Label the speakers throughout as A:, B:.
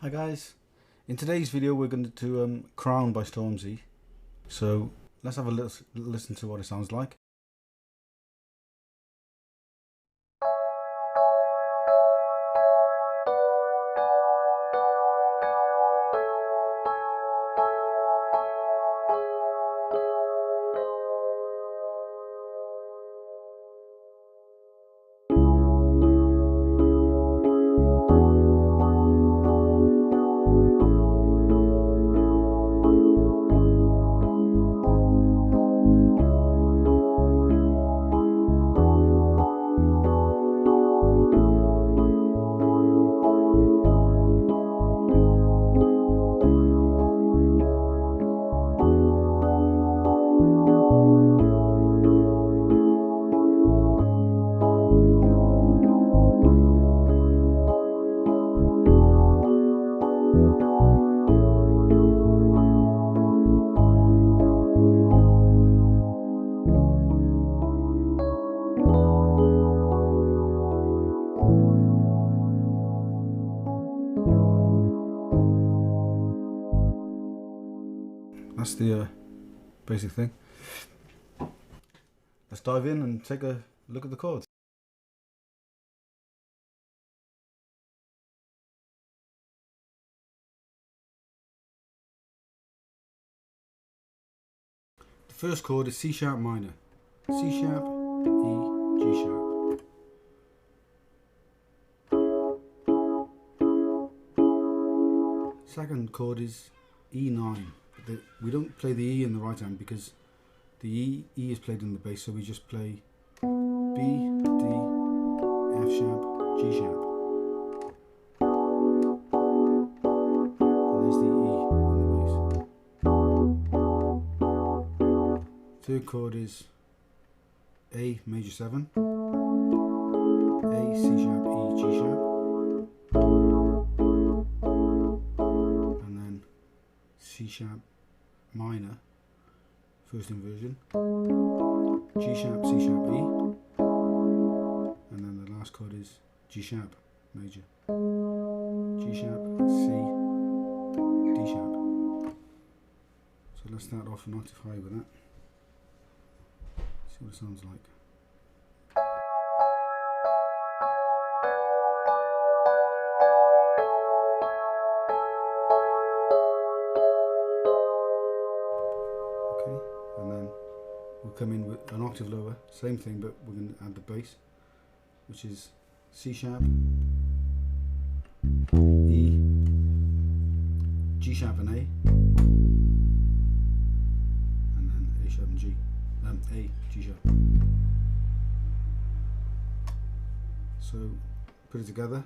A: Hi guys, in today's video we're going to do Crown by STORMZY, so let's have a listen to what it sounds like. That's the basic thing. Let's dive in and take a look at the chords. The first chord is C sharp minor. C sharp, E, G sharp. Second chord is E9. We don't play the E in the right hand because the E is played in the bass, so we just play B, D, F sharp, G sharp. And there's the E in the bass. Third chord is A major 7, A, C sharp, E, G sharp, and then C sharp minor, first inversion, G sharp, C sharp, E, and then the last chord is G sharp major, G sharp, C, D sharp. So let's start off an octave high with that, see what it sounds like. And then we'll come in with an octave lower, same thing, but we're going to add the bass, which is C sharp, E, G sharp and A, and then A sharp and G, A, G sharp. So put it together.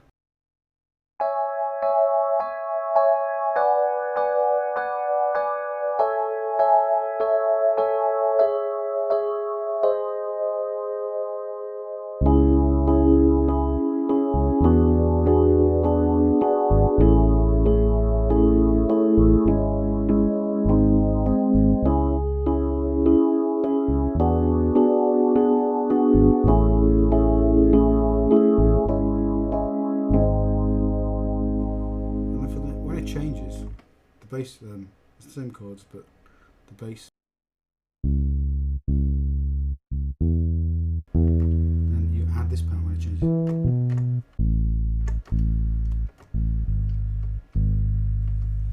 A: Changes the bass, it's the same chords, but the bass, and you add this part when it changes.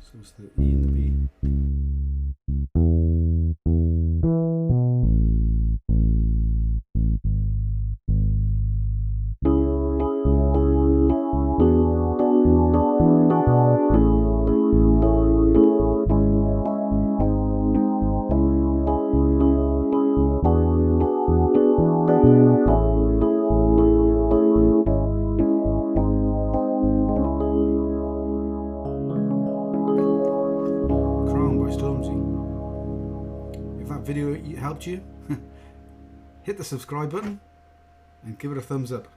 A: So it's the E and the B. If that video helped you, hit the subscribe button and give it a thumbs up.